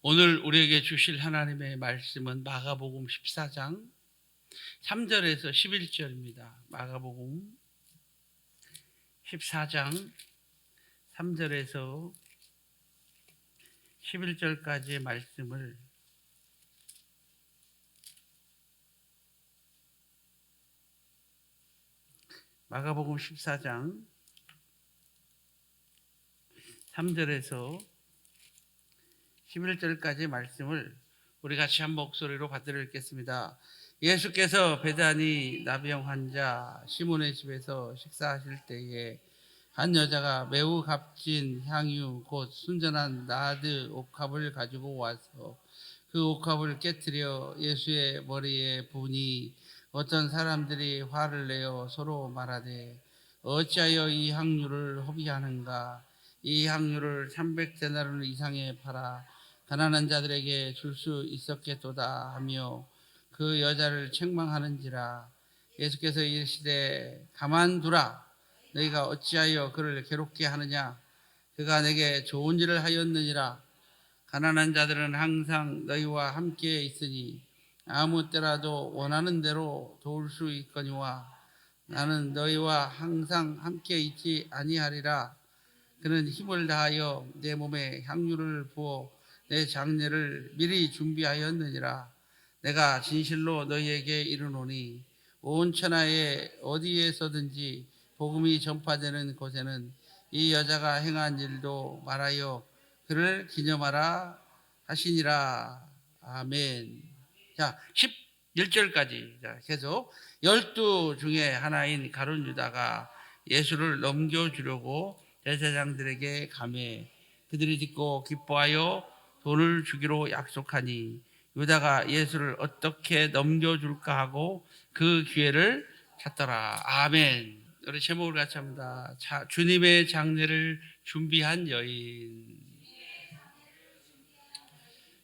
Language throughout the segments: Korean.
오늘 우리에게 주실 하나님의 말씀은 마가복음 14장 3절에서 11절입니다. 마가복음 14장 3절에서 11절까지의 말씀을 마가복음 14장 3절에서 11절까지의 말씀을 우리 같이 한 목소리로 받들어 읽겠습니다. 예수께서 베다니 나병 환자 시몬의 집에서 식사하실 때에 한 여자가 매우 값진 향유 곧 순전한 나드 옥합을 가지고 와서 그 옥합을 깨뜨려 예수의 머리에 부으니 어떤 사람들이 화를 내어 서로 말하되 어찌하여 이 향유를 허비하는가. 이 향유를 300데나리온 이상에 팔아 가난한 자들에게 줄 수 있었겠도다 하며 그 여자를 책망하는지라. 예수께서 이르시되 가만두라. 너희가 어찌하여 그를 괴롭게 하느냐. 그가 내게 좋은 일을 하였느니라. 가난한 자들은 항상 너희와 함께 있으니 아무 때라도 원하는 대로 도울 수 있거니와 나는 너희와 항상 함께 있지 아니하리라. 그는 힘을 다하여 내 몸에 향유를 부어 내 장례를 미리 준비하였느니라. 내가 진실로 너희에게 이르노니 온 천하에 어디에서든지 복음이 전파되는 곳에는 이 여자가 행한 일도 말하여 그를 기념하라 하시니라. 아멘. 자, 11절까지 계속 12 중에 하나인 가룟 유다가 예수를 넘겨주려고 제사장들에게 가매 그들이 듣고 기뻐하여 돈을 주기로 약속하니 유다가 예수를 어떻게 넘겨줄까 하고 그 기회를 찾더라. 아멘. 우리 제목을 같이 합니다. 주님의 장례를 준비한 여인.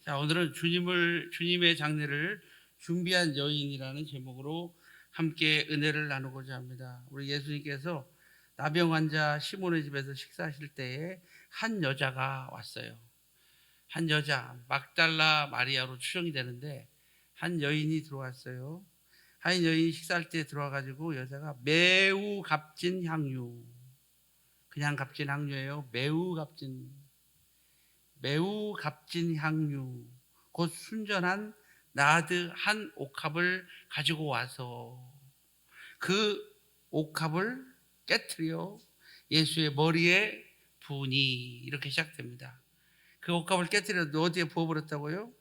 자, 오늘은 주님의 장례를 준비한 여인이라는 제목으로 함께 은혜를 나누고자 합니다. 우리 예수님께서 나병 환자 시몬의 집에서 식사하실 때에 한 여자가 왔어요. 한 여자, 막달라 마리아로 추정이 되는데 한 여인이 들어왔어요. 한 여인이 식사할 때 들어와가지고 여자가 매우 값진 향유, 그냥 값진 향유예요. 매우 값진 향유, 곧 순전한 나드 한 옥합을 가지고 와서 그 옥합을 깨트려 예수의 머리에 부으니 이렇게 시작됩니다. 그 옥합을 깨뜨려 어디에 부어버렸다고요?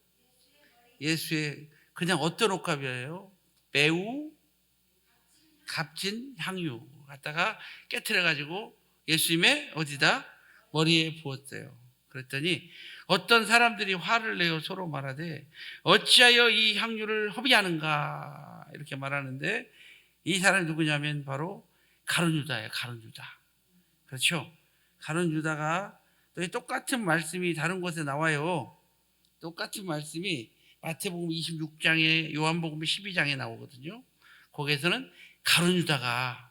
예수의 그냥 어떤 옥합이에요? 매우 값진 향유 갖다가 깨뜨려 가지고 예수님의 어디다? 머리에 부었어요. 그랬더니 어떤 사람들이 화를 내어 서로 말하되 어찌하여 이 향유를 허비하는가 이렇게 말하는데 이 사람이 누구냐면 바로 가룟 유다예요. 가룟 유다. 그렇죠? 가룟 유다가 또 똑같은 말씀이 다른 곳에 나와요. 똑같은 말씀이 마태복음 26장에 요한복음 12장에 나오거든요. 거기에서는 가룟 유다가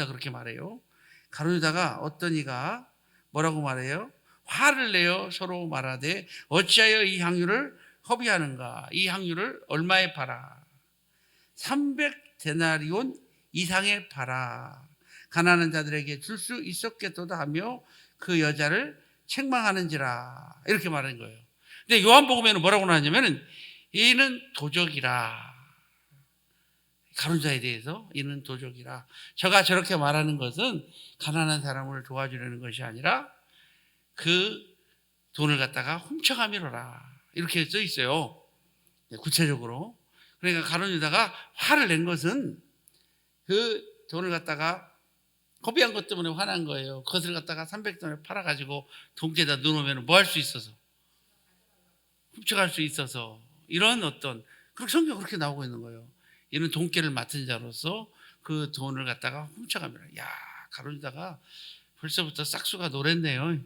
그렇게 말해요. 가룟 유다가 어떤 이가 뭐라고 말해요? 화를 내어 서로 말하되 어찌하여 이 향유를 허비하는가. 이 향유를 얼마에 팔아? 300데나리온 이상에 팔아 가난한 자들에게 줄 수 있었겠도다 하며 그 여자를 책망하는지라 이렇게 말한 거예요. 근데 요한복음에는 뭐라고 나왔냐면은 이는 도적이라. 가룟 자에 대해서 이는 도적이라. 저가 저렇게 말하는 것은 가난한 사람을 도와주려는 것이 아니라 그 돈을 갖다가 훔쳐가미로라 이렇게 써 있어요. 구체적으로. 그러니까 가룟 유다가 화를 낸 것은 그 돈을 갖다가 허비한 것 때문에 화난 거예요. 그것을 갖다가 300돈에 팔아가지고 돈께다 넣어놓으면 뭐 할 수 있어서? 훔쳐갈 수 있어서. 이런 어떤, 그렇게 성경 그렇게 나오고 있는 거예요. 이는 돈깨를 맡은 자로서 그 돈을 갖다가 훔쳐가면, 야, 가룟 유다가 벌써부터 싹수가 노랬네요.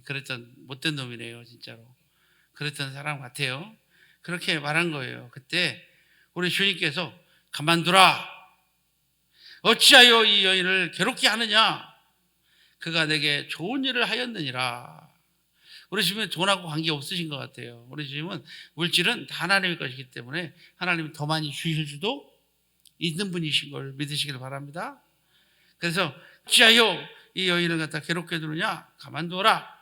그랬던 못된 놈이네요, 진짜로. 그랬던 사람 같아요. 그렇게 말한 거예요. 그때 우리 주님께서 가만두라. 어찌하여 이 여인을 괴롭게 하느냐? 그가 내게 좋은 일을 하였느니라. 우리 주님은 돈하고 관계 없으신 것 같아요. 우리 주님은 물질은 다 하나님의 것이기 때문에 하나님이 더 많이 주실 수도 있는 분이신 걸 믿으시길 바랍니다. 그래서 어찌하여 이 여인을 갖다 괴롭게 두느냐, 가만두어라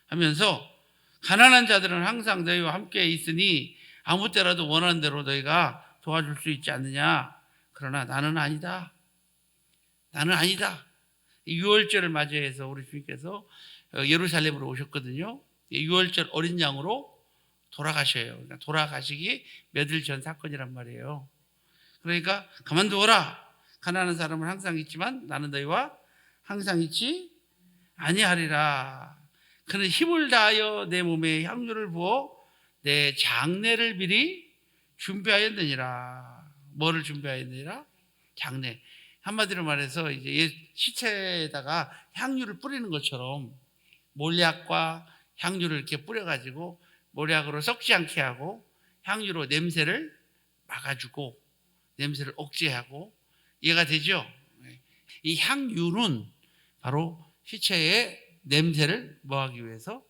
하면서 가난한 자들은 항상 너희와 함께 있으니 아무 때라도 원하는 대로 너희가 도와줄 수 있지 않느냐. 그러나 나는 아니다. 나는 아니다. 유월절을 맞이해서 우리 주님께서 예루살렘으로 오셨거든요. 유월절 어린 양으로 돌아가셔요. 그러니까 돌아가시기 몇일 전 사건이란 말이에요. 그러니까 가만두어라. 가난한 사람은 항상 있지만 나는 너희와 항상 있지 아니하리라. 그는 힘을 다하여 내 몸에 향유를 부어 내 장례를 미리 준비하였느니라. 뭐를 준비하였느니라? 장례. 한마디로 말해서 이제 시체에다가 향유를 뿌리는 것처럼 몰약과 향유를 이렇게 뿌려가지고 몰약으로 썩지 않게 하고 향유로 냄새를 막아주고 냄새를 억제하고, 이해가 되죠? 이 향유는 바로 시체의 냄새를 뭐하기 위해서,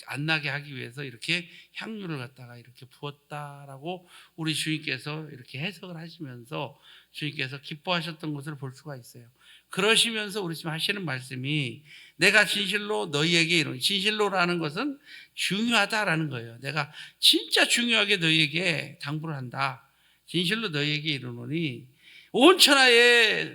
안 나게 하기 위해서 이렇게 향유를 갖다가 이렇게 부었다라고 우리 주님께서 이렇게 해석을 하시면서 주님께서 기뻐하셨던 것을 볼 수가 있어요. 그러시면서 우리 지금 하시는 말씀이 내가 진실로 너희에게 이르노니, 진실로라는 것은 중요하다라는 거예요. 내가 진짜 중요하게 너희에게 당부를 한다. 진실로 너희에게 이르노니 온 천하에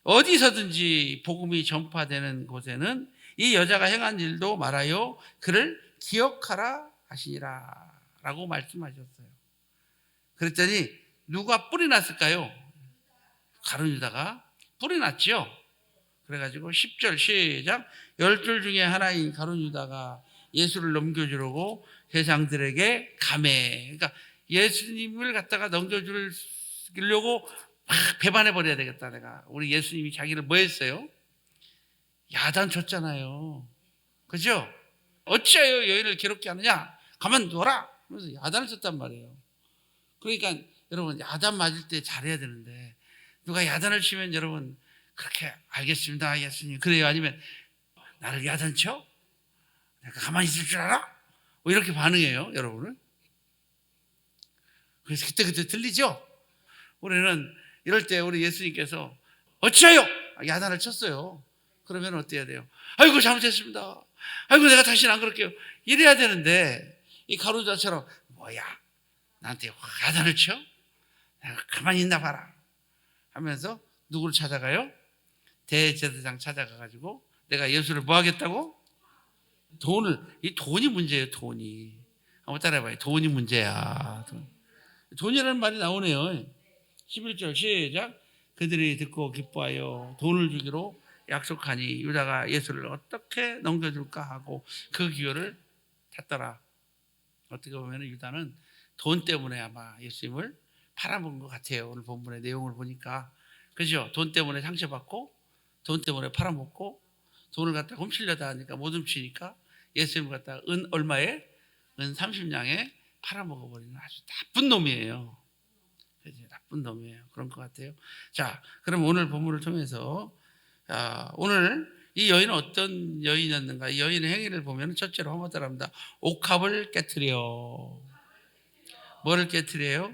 어디서든지 복음이 전파되는 곳에는 이 여자가 행한 일도 말하여 그를 기억하라 하시니라 라고 말씀하셨어요. 그랬더니 누가 뿌리 났을까요? 가룟 유다가 뿌리 났죠. 그래가지고 10절 시작. 10줄 중에 하나인 가룟 유다가 예수를 넘겨주려고 세상들에게 감해. 그러니까 예수님을 갖다가 넘겨주려고 막 배반해버려야 되겠다. 내가 우리 예수님이 자기를 뭐 했어요? 야단 쳤잖아요. 그죠? 어찌하여 여인을 괴롭게 하느냐? 가만두어라! 하면서 야단을 쳤단 말이에요. 그러니까 여러분, 야단 맞을 때 잘해야 되는데 누가 야단을 치면 여러분 그렇게 알겠습니다 예수님 그래요? 아니면 나를 야단 쳐? 내가 가만히 있을 줄 알아? 뭐 이렇게 반응해요 여러분은. 그래서 그때 들리죠? 우리는 이럴 때 우리 예수님께서 어찌하여 야단을 쳤어요. 그러면 어때야 돼요? 아이고 잘못했습니다. 아이고 내가 다시는 안 그럴게요. 이래야 되는데 이 가룟 유다처럼 뭐야 나한테 야단을 쳐? 내가 가만히 있나 봐라 하면서 누구를 찾아가요? 대제사장 찾아가가지고 내가 예수를 뭐 하겠다고? 이 돈이 문제예요. 돈이. 한번 따라해봐요. 돈이 문제야. 돈이라는 말이 나오네요. 11절 시작. 그들이 듣고 기뻐하여 돈을 주기로 약속하니 유다가 예수를 어떻게 넘겨줄까 하고 그 기회를 탔더라. 어떻게 보면 유다는 돈 때문에 아마 예수님을 팔아먹은 것 같아요. 오늘 본문의 내용을 보니까. 그죠? 돈 때문에 상처받고 돈 때문에 팔아먹고 돈을 갖다 훔치려다 하니까 못 훔치니까 예수님을 갖다 은 얼마에? 은 30냥에 팔아먹어버리는 아주 나쁜 놈이에요. 그죠? 나쁜 놈이에요. 그런 것 같아요. 자, 그럼 오늘 본문을 통해서 오늘 이 여인은 어떤 여인이었는가? 이 여인의 행위를 보면 첫째로 한번 따라합니다. 옥합을 깨트려. 뭐를 깨트려요?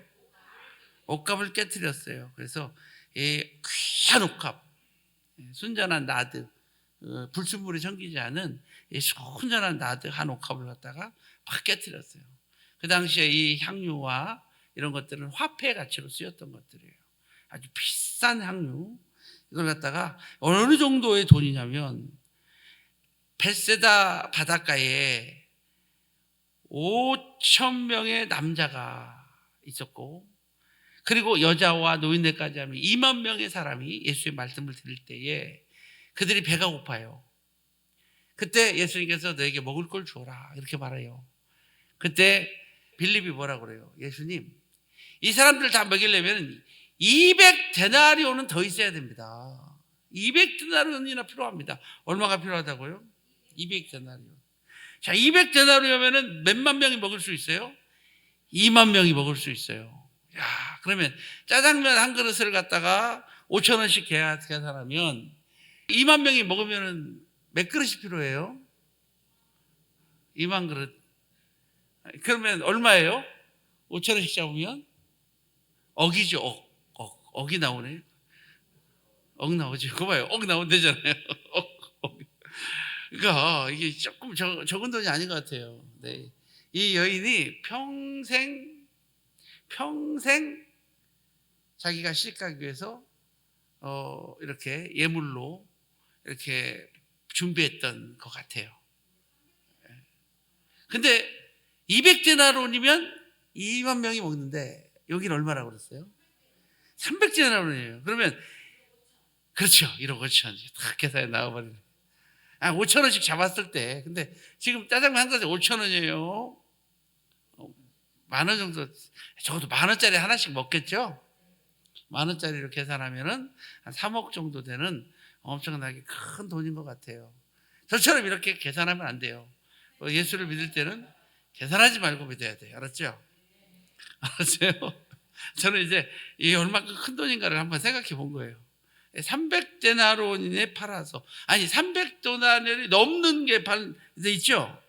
옥합을 깨트렸어요. 그래서 이 귀한 옥합, 순전한 나드, 불순물이 생기지 않은 이 순전한 나드 한 옥합을 갖다가 막 깨트렸어요. 그 당시에 이 향유와 이런 것들은 화폐 가치로 쓰였던 것들이에요. 아주 비싼 향유. 이걸 갖다가 어느 정도의 돈이냐면 벳세다 바닷가에 5,000명의 남자가 있었고 그리고 여자와 노인네까지 하면 2만 명의 사람이 예수의 말씀을 들을 때에 그들이 배가 고파요. 그때 예수님께서 너에게 먹을 걸 주어라 이렇게 말해요. 그때 빌립이 뭐라 그래요? 예수님, 이 사람들 다 먹이려면 200데나리온은 더 있어야 됩니다. 200데나리온이나 필요합니다. 얼마가 필요하다고요? 200데나리온. 자, 200데나리온이면 몇만 명이 먹을 수 있어요? 2만 명이 먹을 수 있어요. 야, 그러면 짜장면 한 그릇을 갖다가 5,000원씩 계산하면 2만 명이 먹으면 몇 그릇이 필요해요? 2만 그릇. 그러면 얼마예요? 5천 원씩 잡으면 억이죠. 억이 나오네요. 억 나오죠. 그거 봐요. 억 나오면 되잖아요. 억. 그러니까 이게 조금 적은 돈이 아닌 것 같아요. 네. 이 여인이 평생 자기가 시집가기 위해서 이렇게 예물로 이렇게 준비했던 것 같아요. 근데 200데나론이면 2만 명이 먹는데 여기는 얼마라고 그랬어요? 300데나론이에요. 그러면 그렇죠. 1억 5천. 다 계산에 나와버리네. 5천 원씩 잡았을 때. 근데 지금 짜장면 한 그릇에 5천 원이에요. 10,000원 정도, 적어도 10,000원짜리 하나씩 먹겠죠? 10,000원짜리로 계산하면은 한 3억 정도 되는 엄청나게 큰 돈인 것 같아요. 저처럼 이렇게 계산하면 안 돼요. 예수를 믿을 때는 계산하지 말고 믿어야 돼요. 알았죠? 알았어요? 저는 이제 이게 얼마큼 큰 돈인가를 한번 생각해 본 거예요. 300데나론에 팔아서, 아니 300데나론이 넘는 게 있죠?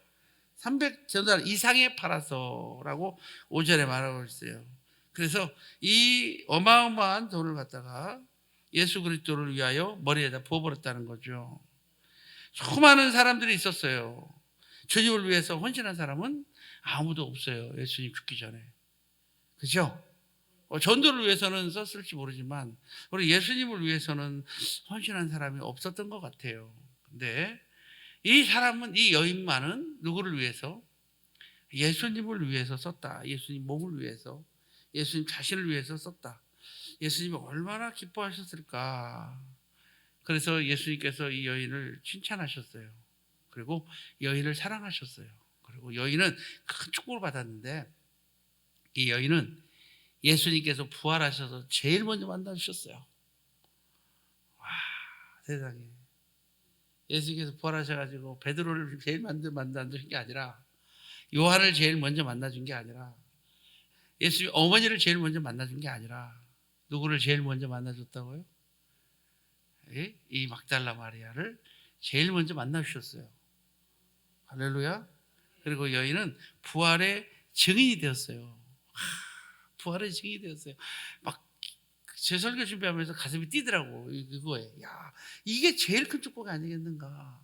300데나론 이상에 팔아서라고 5절에 말하고 있어요. 그래서 이 어마어마한 돈을 갖다가 예수 그리스도를 위하여 머리에다 부어버렸다는 거죠. 수많은 사람들이 있었어요. 주님을 위해서 헌신한 사람은 아무도 없어요. 예수님 죽기 전에. 그죠? 전도를 위해서는 썼을지 모르지만 우리 예수님을 위해서는 헌신한 사람이 없었던 것 같아요. 근데 이 사람은, 이 여인만은 누구를 위해서? 예수님을 위해서 썼다. 예수님 몸을 위해서, 예수님 자신을 위해서 썼다. 예수님이 얼마나 기뻐하셨을까. 그래서 예수님께서 이 여인을 칭찬하셨어요. 그리고 여인을 사랑하셨어요. 그리고 여인은 큰 축복을 받았는데 이 여인은 예수님께서 부활하셔서 제일 먼저 만나주셨어요. 와, 세상에. 예수님께서 부활하셔가지고 베드로를 제일 먼저 만나준 게 아니라, 요한을 제일 먼저 만나준 게 아니라, 예수님 어머니를 제일 먼저 만나준 게 아니라 누구를 제일 먼저 만나줬다고요? 이 막달라 마리아를 제일 먼저 만나주셨어요. 할렐루야. 그리고 여인은 부활의 증인이 되었어요. 부활의 증인이 되었어요. 막 제 설교 준비하면서 가슴이 뛰더라고. 이거에. 야, 이게 제일 큰 축복이 아니겠는가.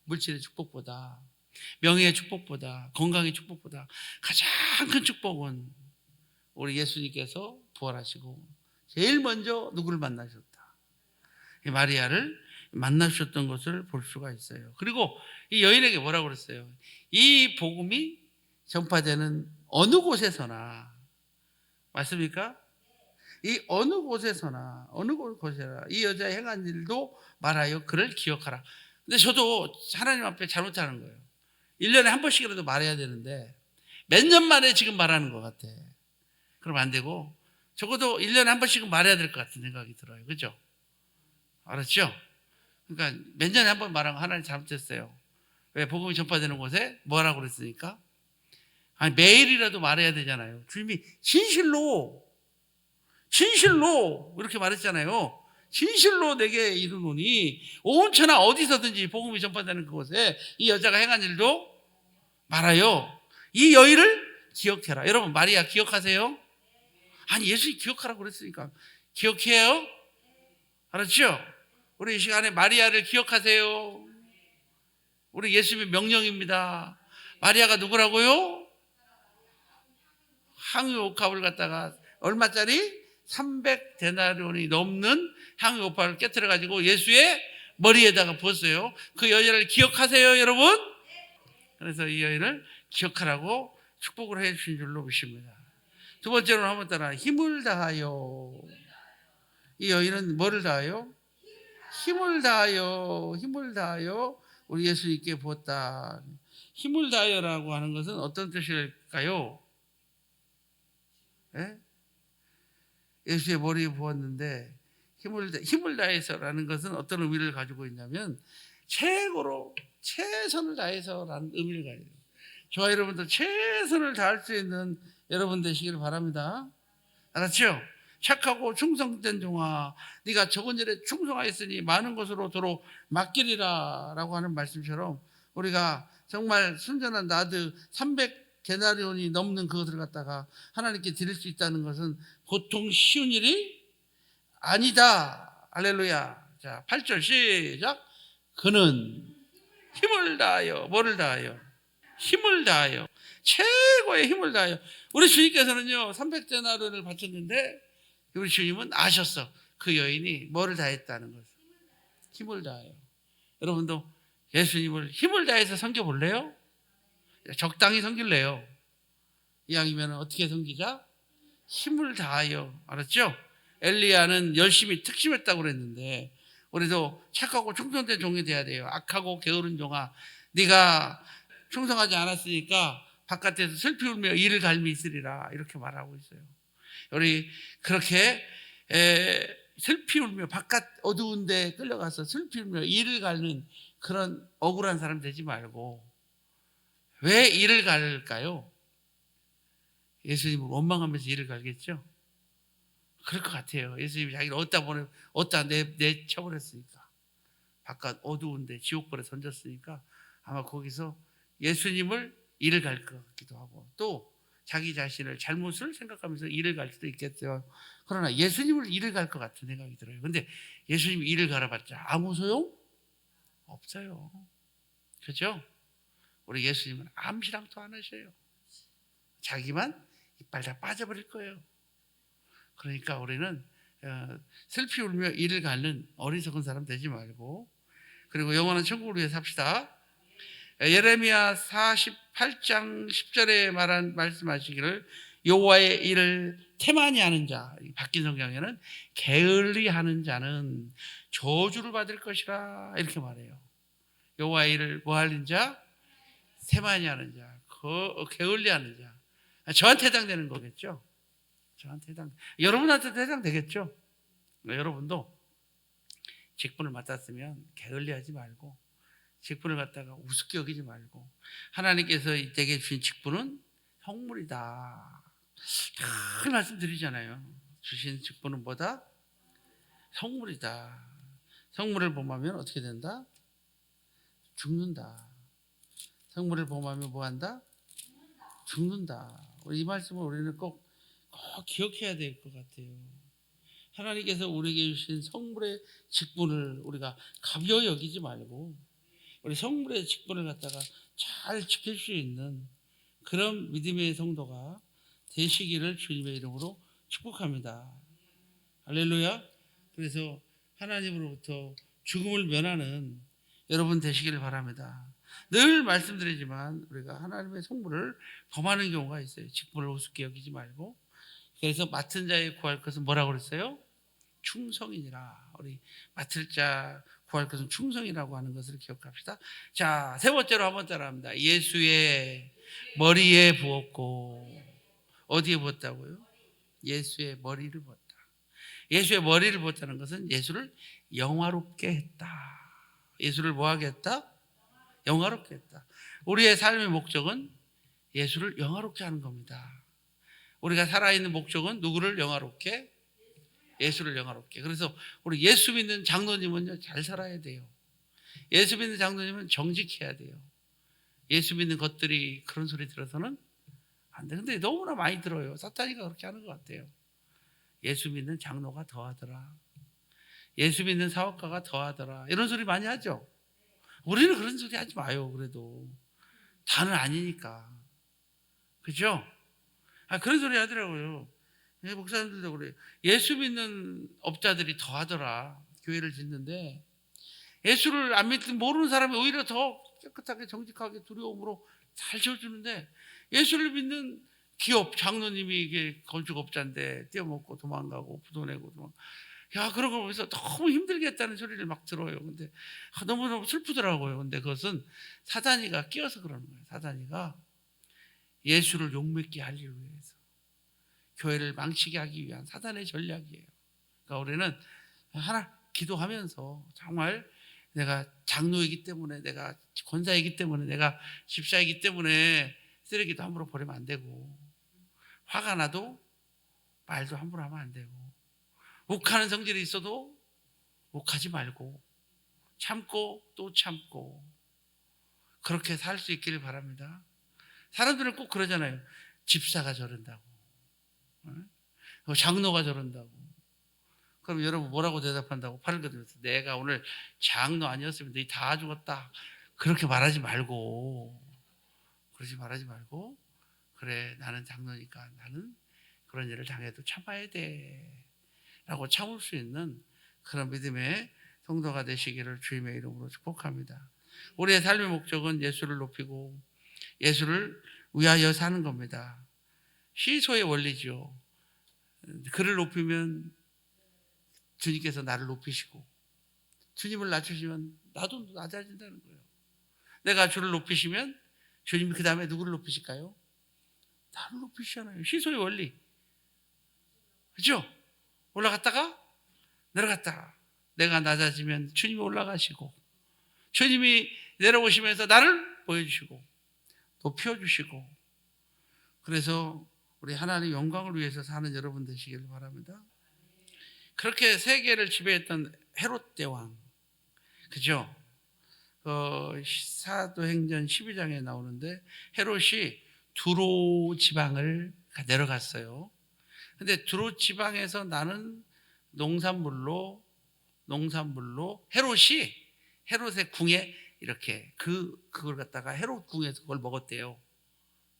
물질의 축복보다, 명예의 축복보다, 건강의 축복보다 가장 큰 축복은 우리 예수님께서 부활하시고 제일 먼저 누구를 만나셨다. 이 마리아를 만나셨던 것을 볼 수가 있어요. 그리고 이 여인에게 뭐라고 그랬어요? 이 복음이 전파되는 어느 곳에서나, 맞습니까? 이 어느 곳에서나 이 여자의 행한 일도 말하여 그를 기억하라. 근데 저도 하나님 앞에 잘못하는 거예요. 1년에 한 번씩이라도 말해야 되는데 몇 년 만에 지금 말하는 것 같아. 그럼 안 되고 적어도 1년에 한 번씩은 말해야 될 것 같은 생각이 들어요. 그죠? 알았죠? 그러니까 몇 년에 한 번 말하면 하나님 잘못했어요. 왜? 복음이 전파되는 곳에 뭐라고 그랬으니까? 아니, 매일이라도 말해야 되잖아요. 주님이 진실로 이렇게 말했잖아요. 진실로 내게 이르노니 온 천하 어디서든지 복음이 전파되는 그곳에 이 여자가 행한 일도 말하여 이 여인을 기억해라. 여러분, 마리아 기억하세요? 아니, 예수님이 기억하라고 그랬으니까 기억해요? 알았죠? 우리 이 시간에 마리아를 기억하세요. 우리 예수님의 명령입니다. 마리아가 누구라고요? 향유옥합을 갖다가 얼마짜리? 300데나리온이 넘는 향유옥합을 깨트려가지고 예수의 머리에다가 부었어요. 그 여인을 기억하세요, 여러분? 그래서 이 여인을 기억하라고 축복을 해 주신 줄로 믿습니다. 두 번째로 한번 따라, 힘을 다하여. 이 여인은 뭐를 다하여? 힘을 다하여 우리 예수님께 부었다. 힘을 다하여라고 하는 것은 어떤 뜻일까요? 예? 예수의 머리에 부었는데 힘을 다해서라는 것은 어떤 의미를 가지고 있냐면 최고로 최선을 다해서라는 의미를 가지고 있어요. 저와 여러분도 최선을 다할 수 있는 여러분 되시길 바랍니다. 알았죠? 착하고 충성된 종아, 네가 적은 일에 충성하였으니 많은 것으로 도로 맡기리라 라고 하는 말씀처럼 우리가 정말 순전한 나드 300데나리온이 넘는 그것을 갖다가 하나님께 드릴 수 있다는 것은 보통 쉬운 일이 아니다. 할렐루야. 자, 8절 시작. 그는 힘을 다하여, 뭐를 다하여? 힘을 다하여, 최고의 힘을 다하여. 우리 주님께서는요 300데나리온을 바쳤는데 우리 주님은 아셨어. 그 여인이 뭐를 다했다는 것을. 힘을 다하여. 여러분도 예수님을 힘을 다해서 섬겨볼래요? 적당히 섬길래요. 이왕이면 어떻게 섬기자? 힘을 다하여. 알았죠? 엘리야는 열심히 특심했다고 그랬는데 우리도 착하고 충성된 종이 돼야 돼요. 악하고 게으른 종아, 네가 충성하지 않았으니까 바깥에서 슬피 울며 이를 갈미 있으리라, 이렇게 말하고 있어요. 우리 그렇게 슬피 울며 바깥 어두운 데 끌려가서 슬피 울며 이를 갈는 그런 억울한 사람 되지 말고. 왜 이를 갈까요? 예수님을 원망하면서 이를 갈겠죠? 그럴 것 같아요. 예수님이 자기를 어디다 내쳐버렸으니까, 바깥 어두운데 지옥불에 던졌으니까 아마 거기서 예수님을 이를 갈 것 같기도 하고, 또 자기 자신을 잘못을 생각하면서 이를 갈 수도 있겠죠. 그러나 예수님을 이를 갈 것 같은 생각이 들어요. 근데 예수님이 이를 갈아봤자 아무 소용 없어요. 그렇죠? 우리 예수님은 암시랑도 안 하셔요. 자기만 이빨 다 빠져버릴 거예요. 그러니까 우리는 슬피 울며 이를 갈는 어리석은 사람 되지 말고, 그리고 영원한 천국을 위해 삽시다. 예레미야 48장 10절에 말씀하시기를 여호와의 일을 태만히 하는 자, 바뀐 성경에는 게을리 하는 자는 저주를 받을 것이라, 이렇게 말해요. 여호와의 일을 뭐 하는 자? 태만히 하는 자, 게을리 하는 자. 저한테 해당되는 거겠죠. 저한테 여러분한테도 해당되겠죠. 여러분도 직분을 맡았으면 게을리하지 말고, 직분을 갖다가 우습게 여기지 말고, 하나님께서 내게 주신 직분은 성물이다. 늘 말씀드리잖아요. 주신 직분은 뭐다? 성물이다. 성물을 범하면 어떻게 된다? 죽는다. 성물을 범하면 뭐 한다? 죽는다. 이 말씀을 우리는 꼭 기억해야 될 것 같아요. 하나님께서 우리에게 주신 성물의 직분을 우리가 가벼이 여기지 말고, 우리 성물의 직분을 갖다가 잘 지킬 수 있는 그런 믿음의 성도가 되시기를 주님의 이름으로 축복합니다. 할렐루야. 그래서 하나님으로부터 죽음을 면하는 여러분 되시기를 바랍니다. 늘 말씀드리지만 우리가 하나님의 성물을 범하는 경우가 있어요. 직분을 우습게 여기지 말고. 그래서 맡은 자에 구할 것은 뭐라고 그랬어요? 충성이니라. 우리 맡을 자 구할 것은 충성이라고 하는 것을 기억합시다. 자, 세 번째로 한번 따라합니다. 예수의 머리에 부었고. 어디에 부었다고요? 예수의 머리를 부었다. 예수의 머리를 부었다는 것은 예수를 영화롭게 했다. 예수를 뭐하게 했다? 영화롭게 했다. 우리의 삶의 목적은 예수를 영화롭게 하는 겁니다. 우리가 살아있는 목적은 누구를 영화롭게? 예수를 영화롭게. 그래서 우리 예수 믿는 장로님은요, 잘 살아야 돼요. 예수 믿는 장로님은 정직해야 돼요. 예수 믿는 것들이 그런 소리 들어서는 안 돼. 근데 너무나 많이 들어요. 사탄이가 그렇게 하는 것 같아요. 예수 믿는 장로가 더하더라. 예수 믿는 사업가가 더하더라. 이런 소리 많이 하죠. 우리는 그런 소리 하지 마요. 그래도 다는 아니니까. 그죠? 그런 소리 하더라고요. 목사님들도 그래요. 예수 믿는 업자들이 더하더라. 교회를 짓는데 예수를 안 믿는 모르는 사람이 오히려 더 깨끗하게 정직하게 두려움으로 잘 지어주는데, 예수를 믿는 기업 장로님이 이게 건축업자인데 떼어먹고 도망가고 부도 내고 그런 걸 보면서 너무 힘들겠다는 소리를 막 들어요. 근데 너무너무 슬프더라고요. 근데 그것은 사단이가 끼어서 그러는 거예요. 사단이가 예수를 욕먹게 하기 위해서, 교회를 망치게 하기 위한 사단의 전략이에요. 그러니까 우리는 하나 기도하면서 정말 내가 장로이기 때문에, 내가 권사이기 때문에, 내가 집사이기 때문에 쓰레기도 함부로 버리면 안 되고, 화가 나도 말도 함부로 하면 안 되고, 욱하는 성질이 있어도 욱하지 말고, 참고 또 참고, 그렇게 살 수 있기를 바랍니다. 사람들은 꼭 그러잖아요. 집사가 저런다고, 장로가 저런다고. 그럼 여러분 뭐라고 대답한다고? 팔을 걷으면서 내가 오늘 장로 아니었으면 너희 다 죽었다. 그렇게 말하지 말고, 그러지 말하지 말고, 그래 나는 장로니까 나는 그런 일을 당해도 참아야 돼 라고 참을 수 있는 그런 믿음의 성도가 되시기를 주님의 이름으로 축복합니다. 우리의 삶의 목적은 예수를 높이고 예수를 위하여 사는 겁니다. 시소의 원리죠. 그를 높이면 주님께서 나를 높이시고 주님을 낮추시면 나도 낮아진다는 거예요. 내가 주를 높이시면 주님이 그 다음에 누구를 높이실까요? 나를 높이시잖아요. 시소의 원리. 그렇죠? 올라갔다가 내려갔다가 내가 낮아지면 주님이 올라가시고 주님이 내려오시면서 나를 보여주시고 높여주시고 그래서 우리 하나님의 영광을 위해서 사는 여러분 되시길 바랍니다. 그렇게 세계를 지배했던 헤롯 대왕, 그죠? 사도행전 12장에 나오는데 헤롯이 두로 지방을 내려갔어요. 근데 두로 지방에서 나는 농산물로 헤롯의 궁에 이렇게 그걸 갖다가 헤롯 궁에서 그걸 먹었대요.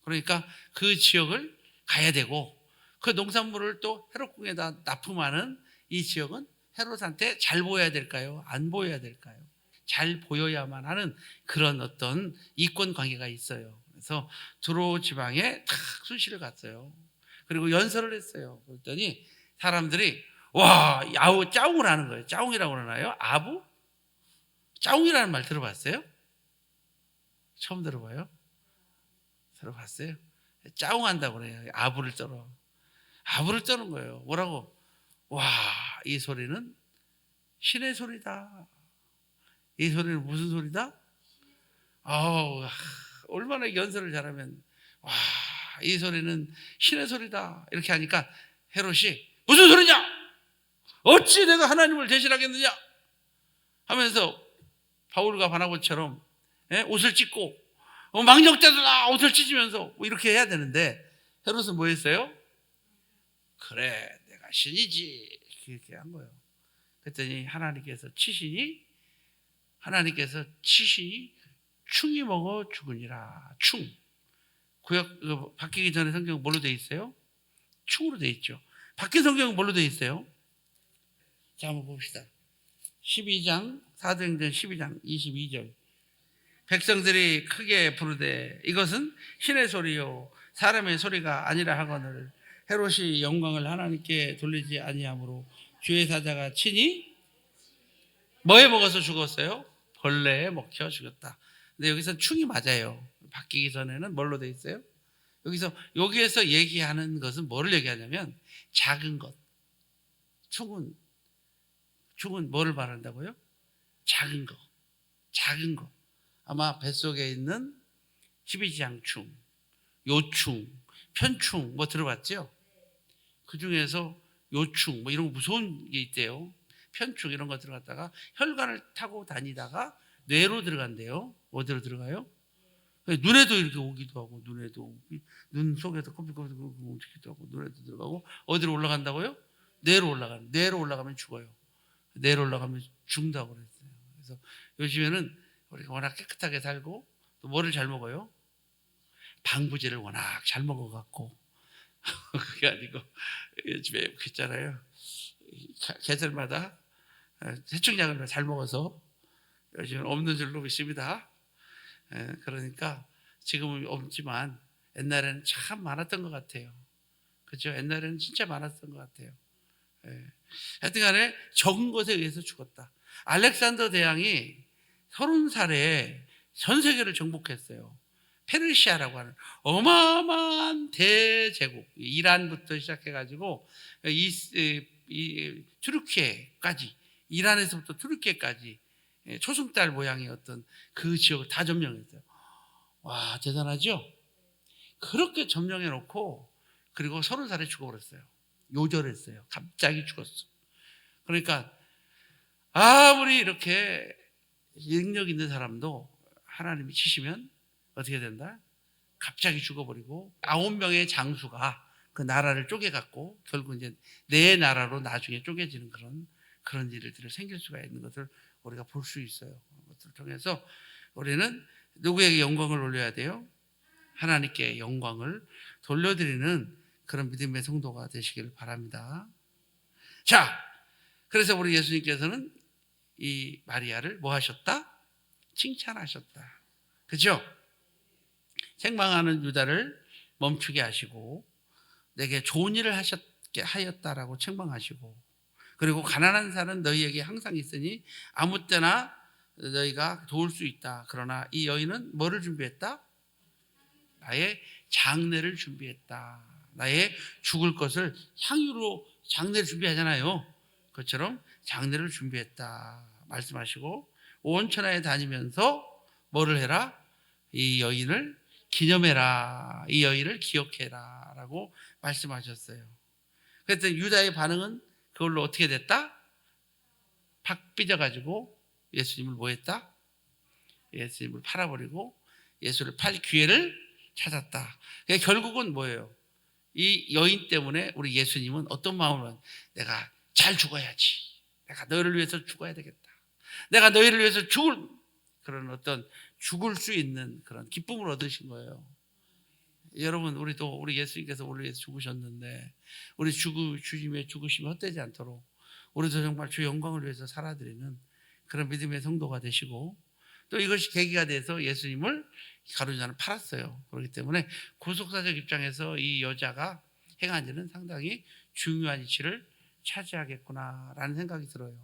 그러니까 그 지역을 가야 되고 그 농산물을 또 헤롯 궁에다 납품하는 이 지역은 헤롯한테 잘 보여야 될까요? 안 보여야 될까요? 잘 보여야만 하는 그런 어떤 이권 관계가 있어요. 그래서 두로 지방에 탁 순시를 갔어요. 그리고 연설을 했어요. 그랬더니 사람들이 와, 아우 짜웅을 하는 거예요. 짜웅이라고 그러나요? 아부? 짜웅이라는 말 들어봤어요? 처음 들어봐요? 들어봤어요? 짜웅한다고 그래요. 아부를 떨어. 아부를 떠는 거예요. 뭐라고? 와, 이 소리는 신의 소리다. 이 소리는 무슨 소리다? 아우, 얼마나 연설을 잘하면 와, 이 소리는 신의 소리다. 이렇게 하니까 헤롯이 무슨 소리냐? 어찌 내가 하나님을 대신하겠느냐? 하면서 바울과 바나바처럼 옷을 찢고 망령되도다 옷을 찢으면서 이렇게 해야 되는데 헤롯은 뭐 했어요? 그래 내가 신이지 이렇게 한 거예요. 그랬더니 하나님께서 치시니 충이 먹어 죽으니라. 충. 구약 바뀌기 전에 성경 뭘로 돼 있어요? 충으로 돼 있죠. 바뀐 성경은 뭘로 돼 있어요? 자 한번 봅시다. 12장 사도행전 12장 22절 백성들이 크게 부르되 이것은 신의 소리요 사람의 소리가 아니라 하거늘 헤롯이 영광을 하나님께 돌리지 아니하므로 주의 사자가 친히 뭐에 먹어서 죽었어요? 벌레에 먹혀 죽였다. 근데 여기서 충이 맞아요. 바뀌기 전에는 뭘로 돼 있어요? 여기에서 얘기하는 것은 뭐를 얘기하냐면 작은 것. 충은 뭐를 말한다고요? 작은 거. 아마 뱃속에 있는 십이지향충, 요충, 편충 뭐 들어봤죠? 그 중에서 요충 뭐 이런 거 무서운 게 있대요. 편충 이런 거 들어갔다가 혈관을 타고 다니다가 뇌로 들어간대요. 어디로 들어가요? 눈에도 이렇게 오기도 하고 눈 속에서 컴퓨터 오기도 하고 눈에도 들어가고 어디로 올라간다고요? 뇌로 올라가면 죽어요. 뇌로 올라가면 죽는다고 그랬어요. 그래서 요즘에는 우리가 워낙 깨끗하게 살고 또 뭐를 잘 먹어요? 방부제를 워낙 잘 먹어갖고 그게 아니고 요즘에 그랬잖아요. 계절마다 해충약을 잘 먹어서 요즘은 없는 줄로 있습니다. 그러니까 지금은 없지만 옛날에는 참 많았던 것 같아요. 그렇죠? 옛날에는 진짜 많았던 것 같아요. 하여튼 간에 적은 것에 의해서 죽었다. 알렉산더 대왕이 30살에 전 세계를 정복했어요. 페르시아라고 하는 어마어마한 대제국, 이란부터 시작해가지고 튀르키예까지, 이란에서부터 튀르키예까지 초승달 모양의 어떤 그 지역을 다 점령했어요. 와, 대단하죠? 그렇게 점령해 놓고 그리고 30살에 죽어버렸어요. 요절했어요. 갑자기 죽었어. 그러니까 아무리 이렇게 능력 있는 사람도 하나님이 치시면 어떻게 된다? 갑자기 죽어버리고 9명의 장수가 그 나라를 쪼개갖고 결국 이제 내 나라로 나중에 쪼개지는 그런 일들이 생길 수가 있는 것을 우리가 볼 수 있어요. 그것을 통해서 우리는 누구에게 영광을 올려야 돼요? 하나님께 영광을 돌려드리는 그런 믿음의 성도가 되시길 바랍니다. 자, 그래서 우리 예수님께서는 이 마리아를 뭐 하셨다? 칭찬하셨다. 그죠? 책망하는 유다를 멈추게 하시고 내게 좋은 일을 하였다라고 책망하시고, 그리고 가난한 산은 너희에게 항상 있으니 아무 때나 너희가 도울 수 있다. 그러나 이 여인은 뭐를 준비했다? 나의 장례를 준비했다. 나의 죽을 것을 향유로 장례를 준비하잖아요. 그것처럼 장례를 준비했다 말씀하시고, 온 천하에 다니면서 뭐를 해라? 이 여인을 기념해라. 이 여인을 기억해라 라고 말씀하셨어요. 그래서 유다의 반응은 그걸로 어떻게 됐다? 팍 삐져가지고 예수님을 뭐 했다? 예수님을 팔아버리고 예수를 팔 기회를 찾았다. 그러니까 결국은 뭐예요? 이 여인 때문에 우리 예수님은 어떤 마음으로, 내가 잘 죽어야지, 내가 너희를 위해서 죽어야 되겠다, 내가 너희를 위해서 죽을, 그런 어떤 죽을 수 있는 그런 기쁨을 얻으신 거예요. 여러분, 우리도 우리 예수님께서 우리 위해서 죽으셨는데 우리 주님의 죽으심이 헛되지 않도록 우리도 정말 주 영광을 위해서 살아드리는 그런 믿음의 성도가 되시고, 또 이것이 계기가 돼서 예수님을 가룟유다는 팔았어요. 그렇기 때문에 구속사적 입장에서 이 여자가 행한 일은 상당히 중요한 이치를 차지하겠구나라는 생각이 들어요.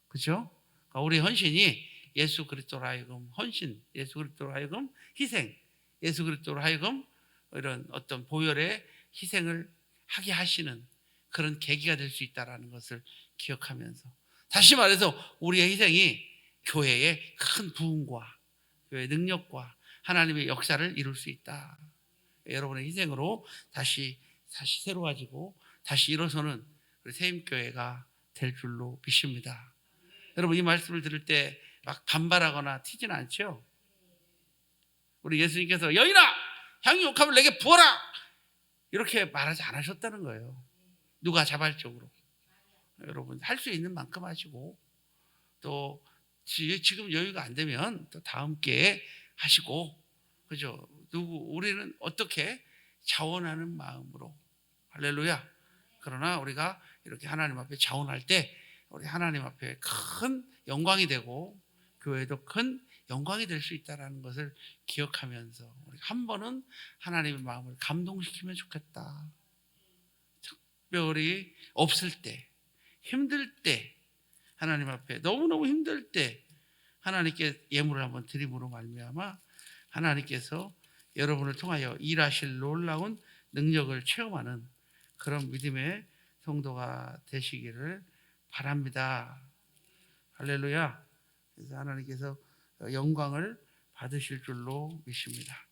그렇죠? 그러니까 우리 헌신이 예수 그리스도로 하여금 헌신, 예수 그리스도로 하여금 희생, 예수 그리스도로 하여금 이런 어떤 보혈의 희생을 하게 하시는 그런 계기가 될 수 있다는 것을 기억하면서, 다시 말해서 우리의 희생이 교회의 큰 부흥과 교회의 능력과 하나님의 역사를 이룰 수 있다. 여러분의 희생으로 다시 새로워지고 다시 일어서는 우리 세임교회가 될 줄로 믿습니다. 여러분, 이 말씀을 들을 때 막 반발하거나 튀지는 않죠? 우리 예수님께서 여인아, 향유 욕함을 내게 부어라, 이렇게 말하지 않으셨다는 거예요. 누가 자발적으로. 여러분, 할 수 있는 만큼 하시고, 또 지금 여유가 안 되면 또 다음 기회에 하시고, 그죠? 우리는 어떻게 자원하는 마음으로, 할렐루야. 그러나 우리가 이렇게 하나님 앞에 자원할 때 우리 하나님 앞에 큰 영광이 되고 교회도 큰 영광이 될 수 있다는 것을 기억하면서 우리 한 번은 하나님의 마음을 감동시키면 좋겠다. 특별히 없을 때, 힘들 때, 하나님 앞에 너무너무 힘들 때 하나님께 예물을 한번 드림으로 말미암아 하나님께서 여러분을 통하여 일하실 놀라운 능력을 체험하는 그런 믿음의 성도가 되시기를 바랍니다. 할렐루야. 그래서 하나님께서 영광을 받으실 줄로 믿습니다.